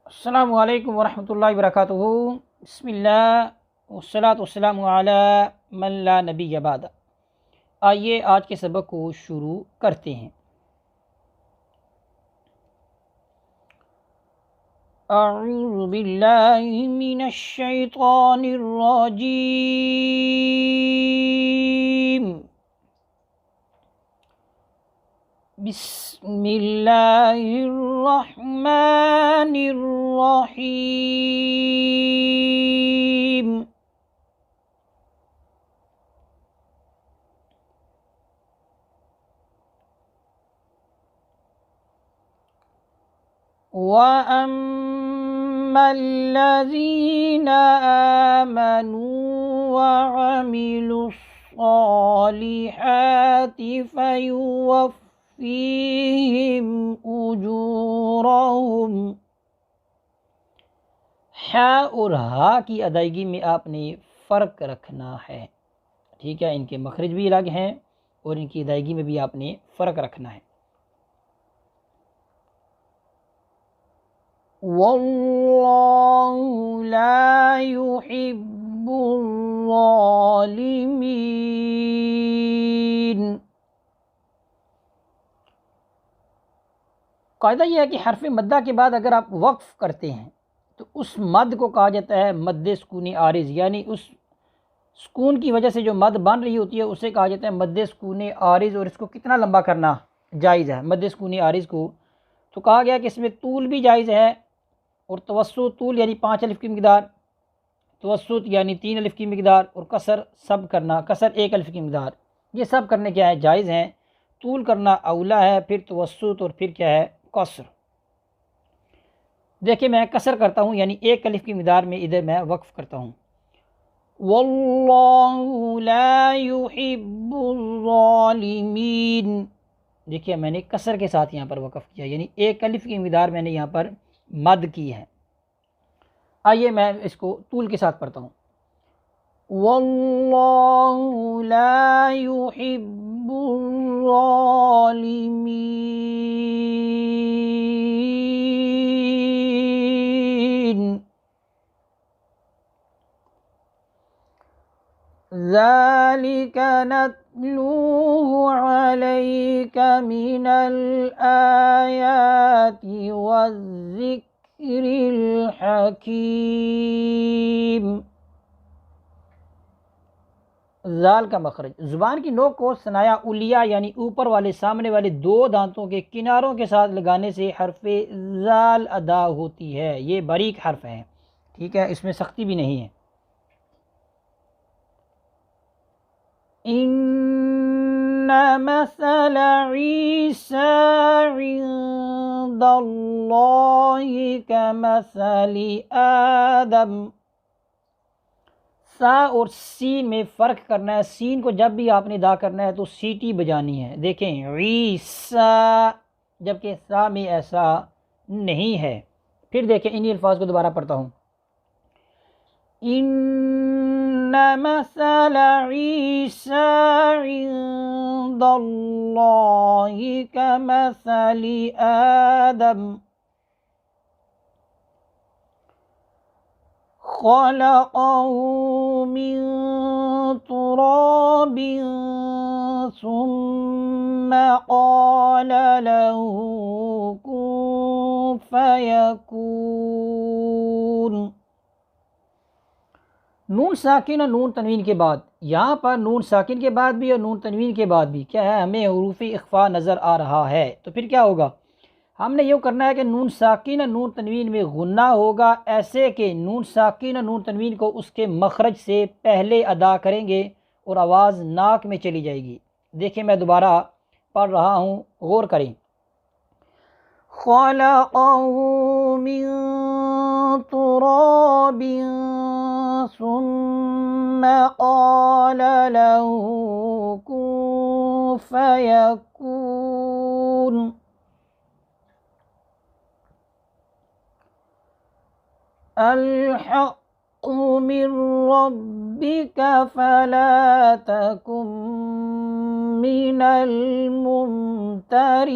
अस्सलामु अलैकुम वरहमतुल्लाहि वबरकातुहू। बिस्मिल्लाह वस्सलातु वस्सलामु अला मन ला नबिय्य बाद। आइए आज के सबक को शुरू करते हैं। अऊज़ु बिल्लाहि मिनश शैतानिर रजीम। बिस्मिल्लाहिर्रहमानिर्रहीम। वअम्मल्लज़ीना आमनू वअमिलुस्सॉलिहाति फयुवफ़्फ़ीहिम उजूरहुम। हा और हा की अदायगी में आपने फ़र्क रखना है। ठीक है, इनके मखरज भी अलग हैं और इनकी अदायगी में भी आपने फ़र्क रखना है। वल्लाहु ला युहिब्बुल ज़ालिमीन। कायदा यह है कि हरफ मद्दा के बाद अगर आप वक्फ़ करते हैं तो उस मद को कहा जाता है मद्दे सुकूनी आरिज़, यानी उस सुकून की वजह से जो मद बन रही होती है उसे कहा जाता है मद्दे सुकूनी आरिज़। और इसको कितना लंबा करना जायज़ है मद्दे सुकूनी आरिज़ को, तो कहा गया कि इसमें तूल भी जायज़ है और तवस्सुत, तूल यानी 5 अलिफ़ की मिक़दार, तवस्सुत यानी 3 अलिफ़ की मिक़दार, और कसर सब करना, कसर 1 अलिफ़ की मिक़दार, ये सब करने क्या है जायज़ हैं। तूल करना अवला है, फिर तवस्सुत और फिर क्या है कसर। देखिए मैं कसर करता हूँ यानी 1 अलिफ़ की मिक़दार में इधर मैं वक्फ़ करता हूँ। वल्लाहु ला युहिब्बुल ज़ालिमीन। देखिए मैंने कसर के साथ यहाँ पर वक़फ़ किया यानी 1 अलिफ़ की मिक़दार मैंने यहाँ पर मद की है। आइए मैं इसको तूल के साथ पढ़ता हूँ। वल्लाहु ला युहिब्बुल ज़ालिमीन। ज़ालिका नत्लूहु अलैका मिनल आयाति वज़्ज़िक्रिल हकीम। ज़ाल का मखरज, ज़ुबान की नोक को सनाया उलिया यानी ऊपर वाले सामने वाले 2 दांतों के किनारों के साथ लगाने से हरफ़े ज़ाल अदा होती है। ये बारीक हर्फ है, ठीक है, इसमें सख्ती भी नहीं है। इन्न मसल ईसा इंदल्लाहि कमसलि आदम। सा और सीन में फ़र्क करना है। सीन को जब भी आपने अदा करना है तो सीटी बजानी है। देखें ईसा, जबकि सा में ऐसा नहीं है। फिर देखें इन्हीं अल्फाज को दोबारा पढ़ता हूँ। इन्न मसल ईसा इंदल्लाहि कमसलि आदम खलक़हु मिन तुराबिन सुम्मा क़ाल लहू कुन फ़यकून। नून साकिन और नून तनवीन के बाद, यहाँ पर नून साकिन के बाद भी और नून तनवीन के बाद भी क्या है, हमें हुरूफ़ इख्फ़ा नज़र आ रहा है। तो फिर क्या होगा, हमने यूँ करना है कि नून साकिन और नून तनवीन में गुन्ना होगा, ऐसे कि नून साकिन और नून तनवीन को उसके मखरज से पहले अदा करेंगे और आवाज़ नाक में चली जाएगी। देखिए मैं दोबारा पढ़ रहा हूँ, गौर करें। खलक़हु मिन तुराबिन सुम्मा क़ाल लहू कुन फ़यकून। अल-हक़्क़ु मिन रब्बिका फ़ला तकुन मिनल मुमतरीन।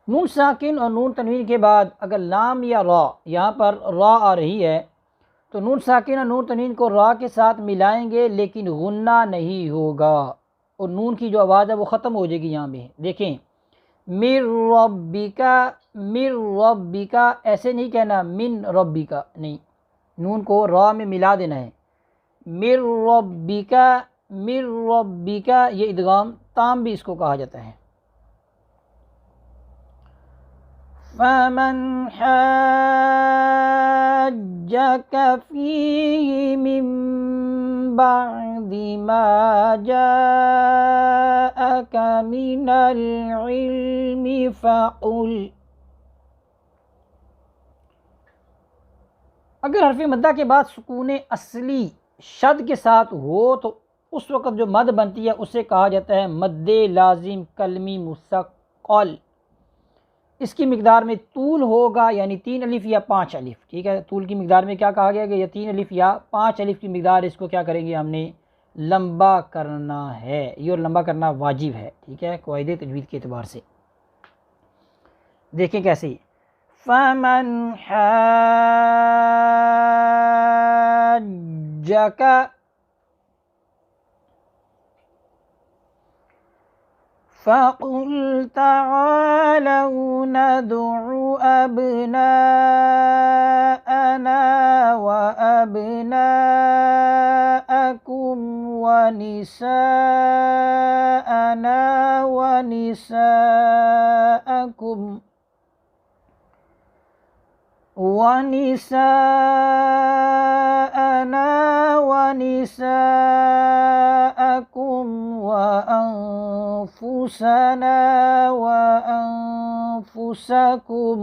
नून साकिन और नून तनवीन के बाद अगर लाम या रा, यहाँ पर रा आ रही है तो नून साकिन और नून तनवीन को रा के साथ मिलाएंगे लेकिन गुन्ना नहीं होगा और नून की जो आवाज़ है वो ख़त्म हो जाएगी। यहाँ पे देखें, मिर रब्बिका, मिर रब्बिका ऐसे नहीं कहना, मिन रब्बिका नहीं, नून को रा में मिला देना है। मिर रब्बिका, मिर रब्बिका, ये इदगाम ताम भी इसको कहा जाता है। फमन हज्जक फीहि मिन बअदि मा जाअक मिनल इल्मि फकुल। अगर हरफ मद्दा के बाद सुकून असली शद के साथ हो तो उस वक़्त जो मद बनती है उसे कहा जाता है मद्दे लाजिम कलमी मुस्तक़ल। इसकी मिकदार में तूल होगा, यानी 3 अलिफ या 5 अलिफ। ठीक है, तूल की मिकदार में क्या कहा गया कि यह 3 अलिफ या 5 अलिफ की मिकदार, इसको क्या करेंगे, हमने लंबा करना है। ये और लंबा करना वाजिब है। ठीक है, क़वाइद तजवीद के एतबार से देखें कैसे। फमन हज्जक, फ़क़ुल तआलौ नदउ अबनाअना व अबनाअकुम व निसाअना व निसाअकुम वनिसाअना वनिसाअकुम व अनफुसना व अनफुसकुम।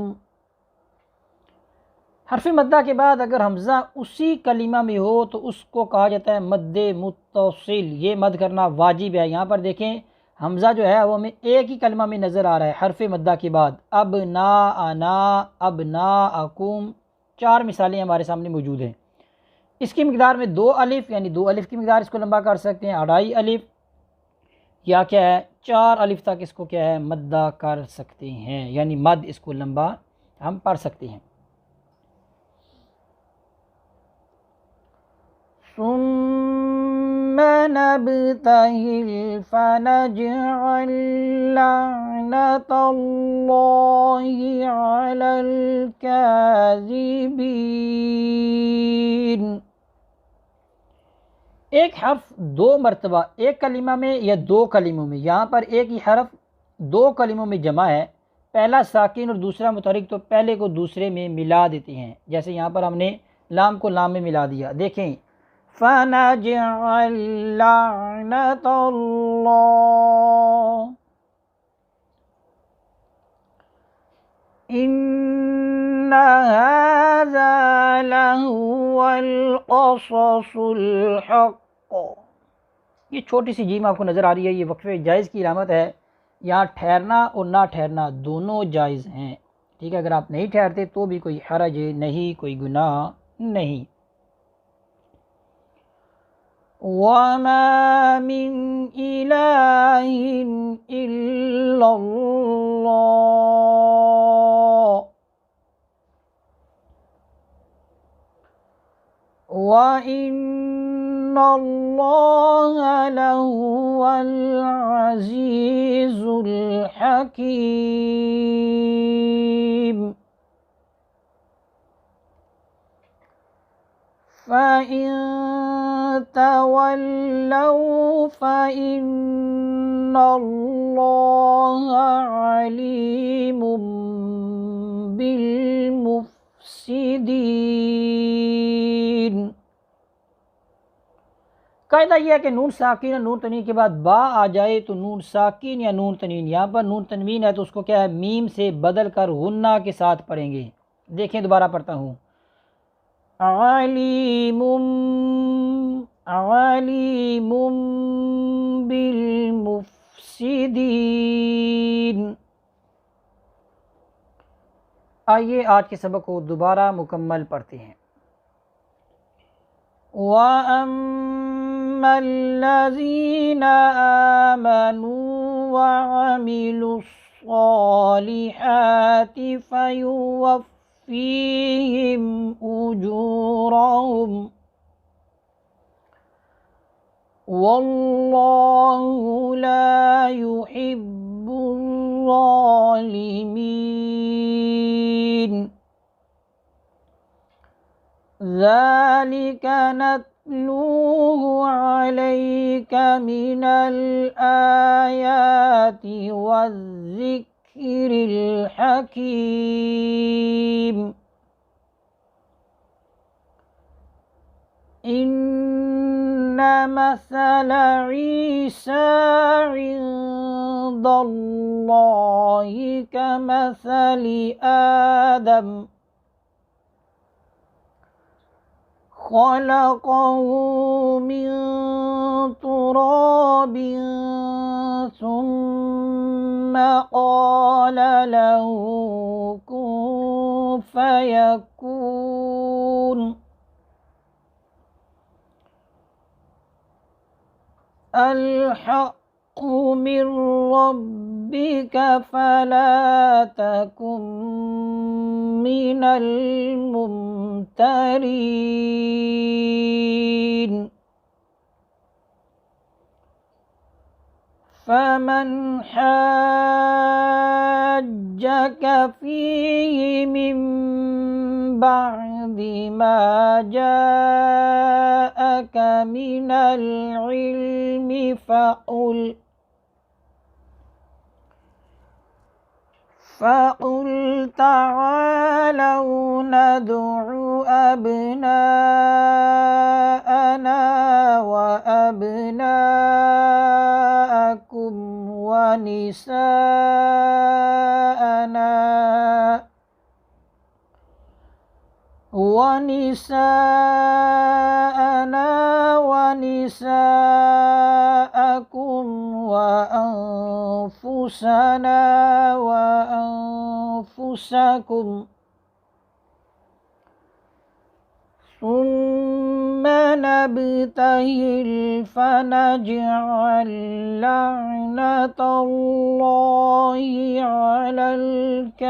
हर्फ मद्दा के बाद अगर हमज़ा उसी कलिमा में हो तो उसको कहा जाता है मद्दे मुत्तसिल। ये मद करना वाजिब है। यहाँ पर देखें, हमज़ा जो है वो हमें एक ही कलमा में नज़र आ रहा है हर्फ मद्दा के बाद। अब ना आना, अब ना अकुम, 4 मिसालें हमारे सामने मौजूद हैं। इसकी मिकदार में 2 अलिफ, यानी 2 अलिफ की मिकदार इसको लंबा कर सकते हैं, 2.5 अलिफ या क्या है 4 अलिफ तक इसको क्या है मद्दा कर सकते हैं, यानी मद इसको लंबा हम पढ़ सकते हैं। सुम्मा नब्तहिल फनजअल लअनतल्लाहि अलल काज़िबीन। एक हर्फ 2 मरतबा एक कलिमा में या 2 कलिमों में, यहाँ पर एक ही हर्फ 2 कलिमों में जमा है, पहला साकिन और दूसरा मुतहरिक, तो पहले को दूसरे में मिला देते हैं। जैसे यहाँ पर हमने लाम को लाम में मिला दिया। देखें, फनजअल लअनतल्लाह, इन्ना हाज़ा लहुवल क़ससुल हक़। ये छोटी सी जीम आपको नज़र आ रही है, ये वक्फ़े जायज़ की इलामत है। यहाँ ठहरना और ना ठहरना दोनों जायज़ हैं। ठीक है, अगर आप नहीं ठहरते तो भी कोई हरज नहीं, कोई गुनाह नहीं। वमा मिन इलाहिन इल्लल्लाह व इन्नल्लाहा लहुवल अज़ीज़ुल हकीम। फ़इन तवल्लौ फ़इन्नल्लाहा अलीमुम बिलमुफ़्सिदीन। कायदा यह है कि नून साकिन और नून तनवीन के बाद बा आ जाए तो नून साकिन या नून तनवीन, यहाँ पर नून तनवीन है तो उसको क्या है मीम से बदल कर गुन्ना के साथ पढ़ेंगे। देखें, दोबारा पढ़ता हूँ, अलीमुम, अलीमुम बिलमुफ़्सिदीन। आइए आज के सबक को दोबारा मुकम्मल पढ़ते हैं। वअम्मल्लज़ीना आमनू वअमिलुस्सॉलिहाति الصالحات فيوفيهم أجورهم والله لا يحب الظالمين. ذلك نتلوه عليك من الآيات والذكر الحكيم. إن مثل عيسى عند الله كمثل آدم خلقه من تراب ثم قال له كن فيكون. الحق من ربك فلا تكن من الممترين. فمن حاجك فيه من بعد ما جاءك من العلم فقل تعالوا ندع أبناءنا وأبناءكم ونساءنا ونساءكم وأنفسنا وأنفسكم ثم نبتهل فنجعل لعنة الله على الكاذبين.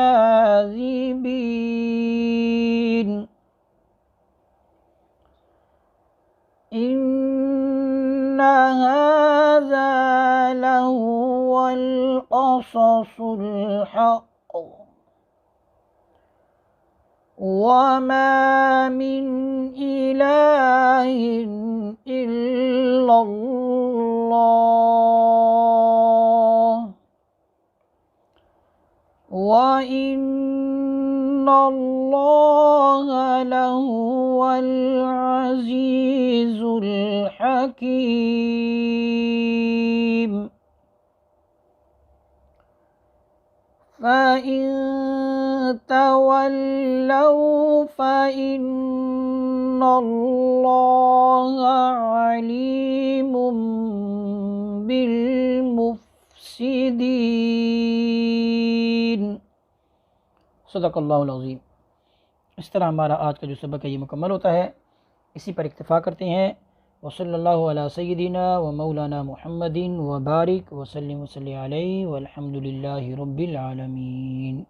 إن هذا لهو القصص الحق وما من إله إلا الله وإن الله لهو العزيز الحكيم. فإن تولوا فإن الله عليم بالمفسدين। सदक़ल्लाहुल अज़ीम। इस तरह हमारा आज का जो सबक है ये मुकम्मल होता है। इसी पर इक्तफ़ा करते हैं। वसल्लल्लाहु अला सय्यिदिना व मौलाना मुहम्मदिन व बारिक व सल्लिम अलैहि वल्हम्दुलिल्लाहि रब्बिल आलमीन।